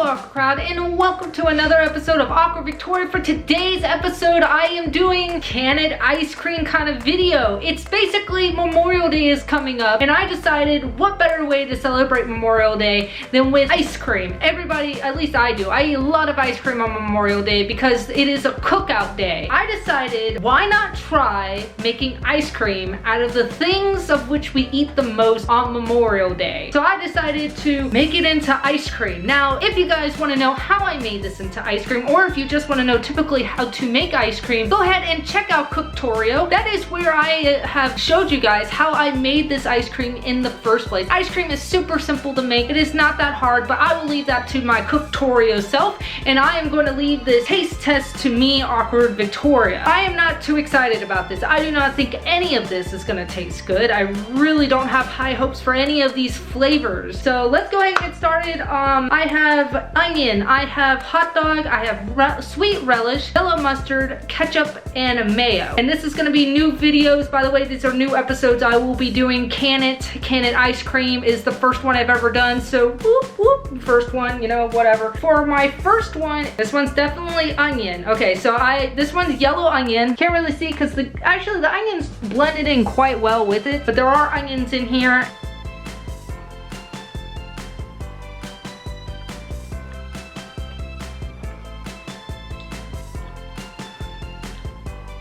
Aqua Crowd, and welcome to another episode of Aqua Victoria. For today's episode, I am doing canned ice cream kind of video. It's basically Memorial Day is coming up, and I decided what better way to celebrate Memorial Day than with ice cream. Everybody, at least I do, I eat a lot of ice cream on Memorial Day because it is a cookout day. I decided, why not try making ice cream out of the things of which we eat the most on Memorial Day. So I decided to make it into ice cream. Now, if you guys want to know how I made this into ice cream, or if you just want to know typically how to make ice cream, go ahead and check out Toreo. That is where I have showed you guys how I made this ice cream in the first place. Ice cream is super simple to make. It is not that hard, but I will leave that to my Toreo self, and I am going to leave this taste test to me, Awkward Victoria. I am not too excited about this. I do not think any of this is going to taste good. I really don't have high hopes for any of these flavors. So let's go ahead and get started. I have onion, I have hot dog, I have sweet relish, yellow mustard, ketchup, and mayo. And this is going to be new videos. By the way, these are new episodes. I will be doing canned ice cream is the first one I've ever done. So whoop whoop, first one, you know, whatever. For my first one, this one's definitely onion. Okay, so this one's yellow onion. Can't really see because actually the onions blended in quite well with it, but there are onions in here.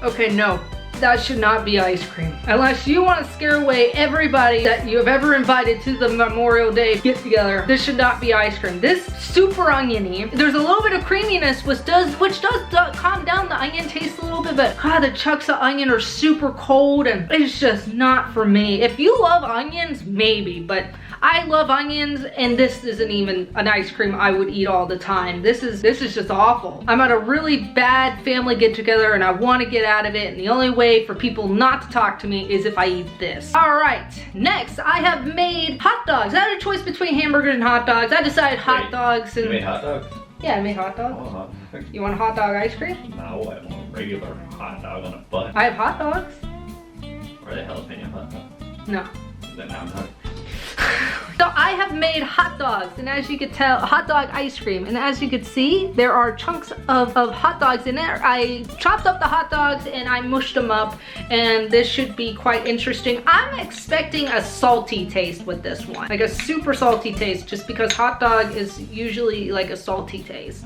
Okay, no, that should not be ice cream. Unless you want to scare away everybody that you have ever invited to the Memorial Day get together, this should not be ice cream. This super oniony. There's a little bit of creaminess, which does calm down the onion taste a little bit, but God, the chunks of onion are super cold and it's just not for me. If you love onions, maybe, but I love onions, and this isn't even an ice cream I would eat all the time. This is just awful. I'm at a really bad family get together and I want to get out of it, and the only way for people not to talk to me is if I eat this. All right, next I have made hot dogs. I had a choice between hamburgers and hot dogs. I decided hot dogs. And you made hot dogs? Yeah, I made hot dogs. Oh, hot dogs. You want a hot dog ice cream? No, I want a regular hot dog on a bun. I have hot dogs. Or the jalapeno hot dog? No. Then I'm not. So I have made hot dogs, and as you could tell, hot dog ice cream, and as you could see, there are chunks of hot dogs in there. I chopped up the hot dogs and I mushed them up, and this should be quite interesting. I'm expecting a salty taste with this one, like a super salty taste, just because hot dog is usually like a salty taste.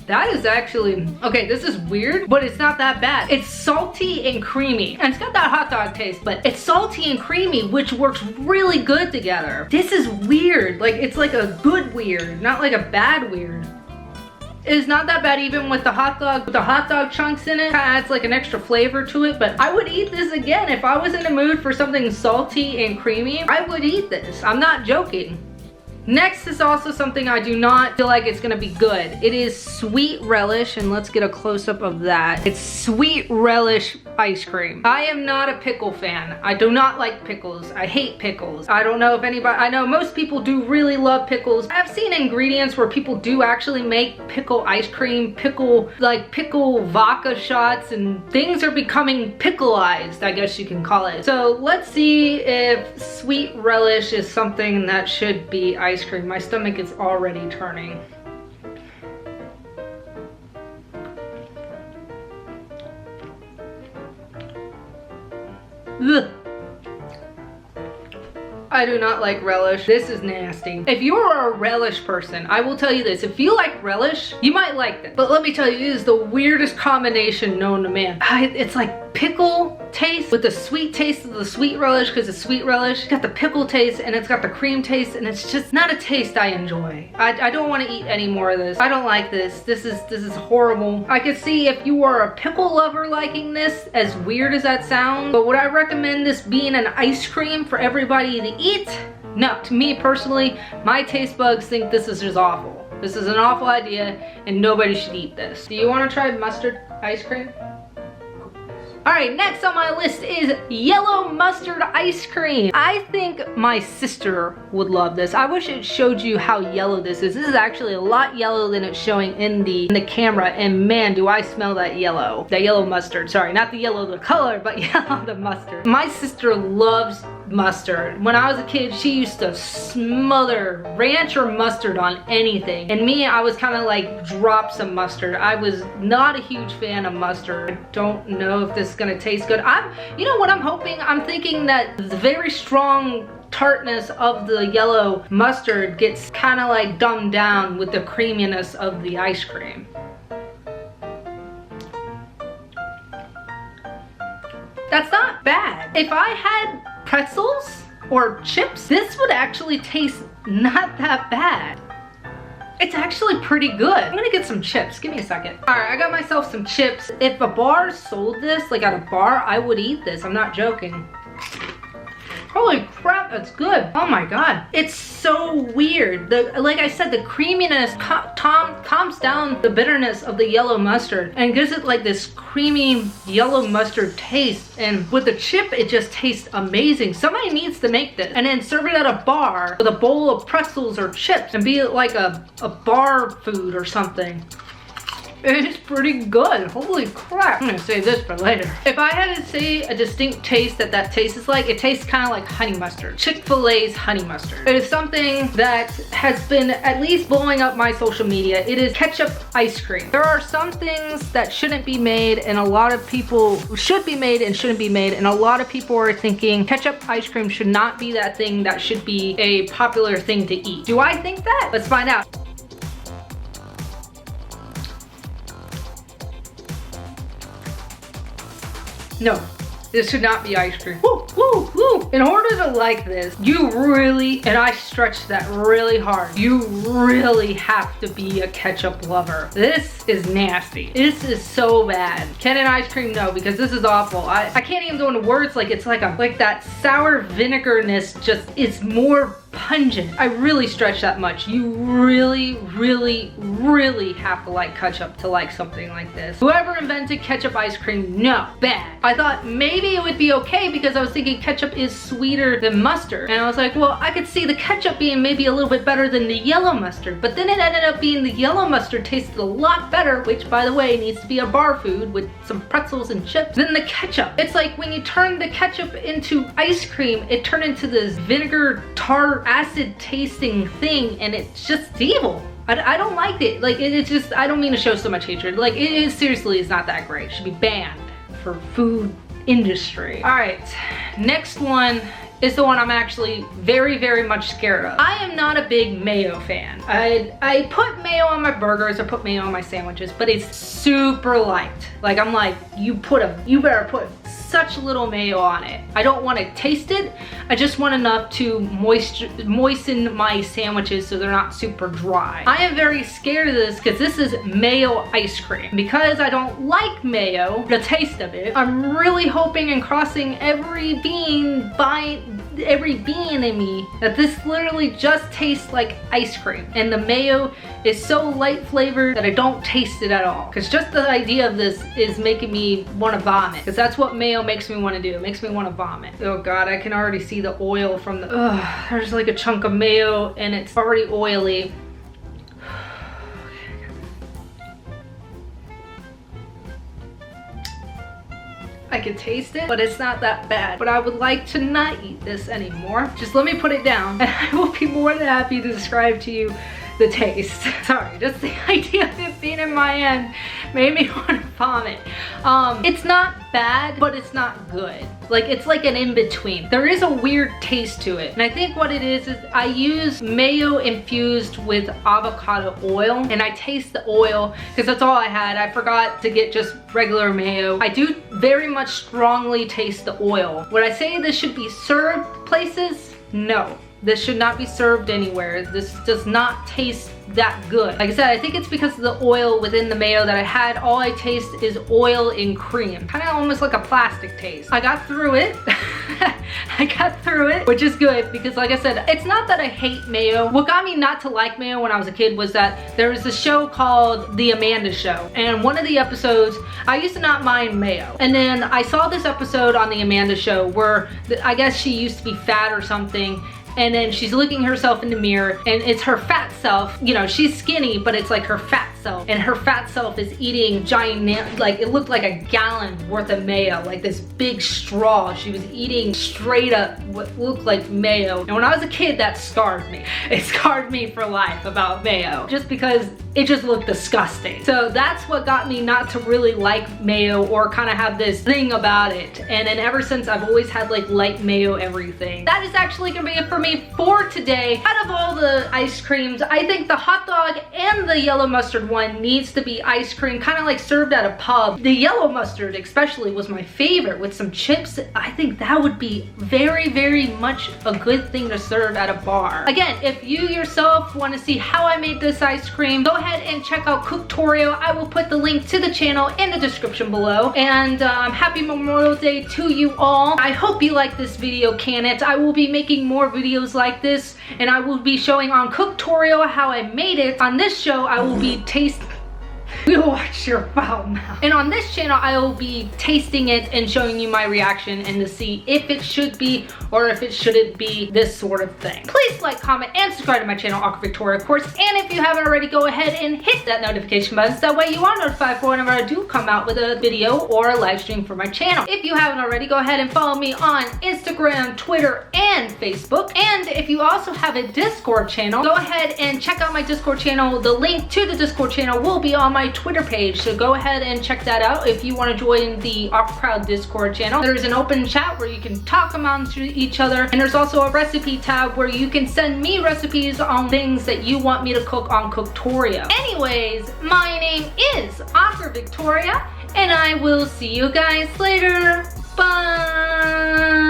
That is actually, okay, this is weird, but it's not that bad. It's salty and creamy, and it's got that hot dog taste, but it's salty and creamy, which works really good together. This is weird, like it's like a good weird, not like a bad weird. It's not that bad even with the hot dog chunks in it. Kind of adds like an extra flavor to it, but I would eat this again. If I was in the mood for something salty and creamy, I would eat this. I'm not joking. Next is also something I do not feel like it's gonna be good. It is sweet relish, and let's get a close-up of that. It's sweet relish ice cream. I am not a pickle fan. I do not like pickles. I hate pickles. I don't know if anybody, I know most people do really love pickles. I've seen ingredients where people do actually make pickle ice cream, pickle vodka shots, and things are becoming pickleized, I guess you can call it. So let's see if sweet relish is something that should be ice cream. My stomach is already turning. Ugh. I do not like relish. This is nasty. If you are a relish person, I will tell you this. If you like relish, you might like this. But let me tell you, it is the weirdest combination known to man. It's like pickle taste with the sweet taste of the sweet relish, because it's sweet relish. It's got the pickle taste and it's got the cream taste, and it's just not a taste I enjoy. I don't want to eat any more of this. I don't like this. This is horrible. I could see if you are a pickle lover liking this, as weird as that sounds, but would I recommend this being an ice cream for everybody to eat? No, to me personally, my taste buds think this is just awful. This is an awful idea and nobody should eat this. Do you want to try mustard ice cream? Alright, next on my list is yellow mustard ice cream. I think my sister would love this. I wish it showed you how yellow this is. This is actually a lot yellower than it's showing in the camera, and man, do I smell that yellow. That yellow mustard. Sorry, not the yellow the color, but yellow the mustard. My sister loves mustard. When I was a kid, she used to smother ranch or mustard on anything. And me, I was kind of like drop some mustard. I was not a huge fan of mustard. I don't know if this is gonna taste good. You know what I'm hoping? I'm thinking that the very strong tartness of the yellow mustard gets kind of like dumbed down with the creaminess of the ice cream. That's not bad. If I had pretzels or chips, this would actually taste not that bad. It's actually pretty good. I'm gonna get some chips. Give me a second. All right, I got myself some chips. If a bar sold this, like at a bar, I would eat this. I'm not joking. Holy crap, that's good. Oh my God. It's so weird. Like I said, the creaminess calms down the bitterness of the yellow mustard and gives it like this creamy yellow mustard taste. And with the chip, it just tastes amazing. Somebody needs to make this and then serve it at a bar with a bowl of pretzels or chips and be like a bar food or something. It's pretty good. Holy crap. I'm gonna save this for later. If I had to say a distinct taste that tastes like, it tastes kind of like honey mustard. Chick-fil-A's honey mustard. It is something that has been at least blowing up my social media. It is ketchup ice cream. There are some things that shouldn't be made and a lot of people should be made and shouldn't be made, and a lot of people are thinking ketchup ice cream should not be that thing that should be a popular thing to eat. Do I think that? Let's find out. No, this should not be ice cream. Woo, woo, woo. In order to like this, you really, and I stretch that really hard, you really have to be a ketchup lover. This is nasty. This is so bad. Can an ice cream? No, because this is awful. I can't even go into words. Like it's like that sour vinegarness just is more pungent. I really stretch that much. You really, really, really have to like ketchup to like something like this. Whoever invented ketchup ice cream, no, bad. I thought maybe it would be okay because I was thinking ketchup is sweeter than mustard. And I was like, well, I could see the ketchup being maybe a little bit better than the yellow mustard. But then it ended up being the yellow mustard tasted a lot better, which by the way, needs to be a bar food with some pretzels and chips, than the ketchup. It's like when you turn the ketchup into ice cream, it turned into this vinegar tart acid tasting thing, and it's just evil. I don't like it. Like it's just, I don't mean to show so much hatred. Like it seriously is not that great. It should be banned for food industry. All right, next one is the one I'm actually very, very much scared of. I am not a big mayo fan. I put mayo on my burgers, I put mayo on my sandwiches, but it's super light. Like I'm like, you better put such little mayo on it. I don't want to taste it. I just want enough to moisten my sandwiches so they're not super dry. I am very scared of this because this is mayo ice cream. Because I don't like mayo, the taste of it, I'm really hoping and crossing every bean in me that this literally just tastes like ice cream. And the mayo is so light flavored that I don't taste it at all. Because just the idea of this is making me want to vomit. Because that's what mayo makes me want to do. It makes me want to vomit. Oh God, I can already see the oil from the, there's like a chunk of mayo and it's already oily. I can taste it, but it's not that bad. But I would like to not eat this anymore. Just let me put it down and I will be more than happy to describe to you the taste. Sorry, just the idea of it being in my hand made me want to vomit. It's not bad, but it's not good. Like it's like an in-between. There is a weird taste to it. And I think what it is I use mayo infused with avocado oil, and I taste the oil because that's all I had. I forgot to get just regular mayo. I do very much strongly taste the oil. Would I say this should be served places? No. This should not be served anywhere. This does not taste that good. Like I said, I think it's because of the oil within the mayo that I had. All I taste is oil and cream. Kind of almost like a plastic taste. I got through it. I got through it, which is good because like I said, it's not that I hate mayo. What got me not to like mayo when I was a kid was that there was a show called The Amanda Show. And one of the episodes, I used to not mind mayo. And then I saw this episode on The Amanda Show where I guess she used to be fat or something. And then she's looking herself in the mirror and it's her fat self. You know, she's skinny, but it's like her fat self, and her fat self is eating giant, like it looked like a gallon worth of mayo, like this big straw. She was eating straight up what looked like mayo. And when I was a kid, that scarred me. It scarred me for life about mayo, just because it just looked disgusting. So that's what got me not to really like mayo or kind of have this thing about it. And then ever since, I've always had like light mayo everything. That is actually gonna be it for me for today. Out of all the ice creams, I think the hot dog and the yellow mustard one needs to be ice cream, kind of like served at a pub. The yellow mustard especially was my favorite with some chips. I think that would be very, very much a good thing to serve at a bar. Again, if you yourself want to see how I made this ice cream, go ahead and check out Toreo. I will put the link to the channel in the description below. And happy Memorial Day to you all. I hope you like this video, can it? I will be making more videos like this, and I will be showing on Toreo how I made it. On this show, I will be watch your foul mouth. And on this channel, I will be tasting it and showing you my reaction and to see if it should be or if it shouldn't be this sort of thing. Please like, comment, and subscribe to my channel, Awkward Victoria, of course. And if you haven't already, go ahead and hit that notification button so that way you are notified for whenever I do come out with a video or a live stream for my channel. If you haven't already, go ahead and follow me on Instagram, Twitter, and Facebook. And if you also have a Discord channel, go ahead and check out my Discord channel. The link to the Discord channel will be on my Twitter page, so go ahead and check that out if you want to join the Awkward Crowd Discord channel. There's an open chat where you can talk amongst each other, and there's also a recipe tab where you can send me recipes on things that you want me to cook on Toreo. Anyways, my name is Awkward Victoria, and I will see you guys later. Bye!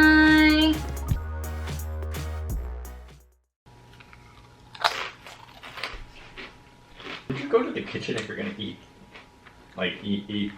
Would you go to the kitchen if you're gonna eat? Like, eat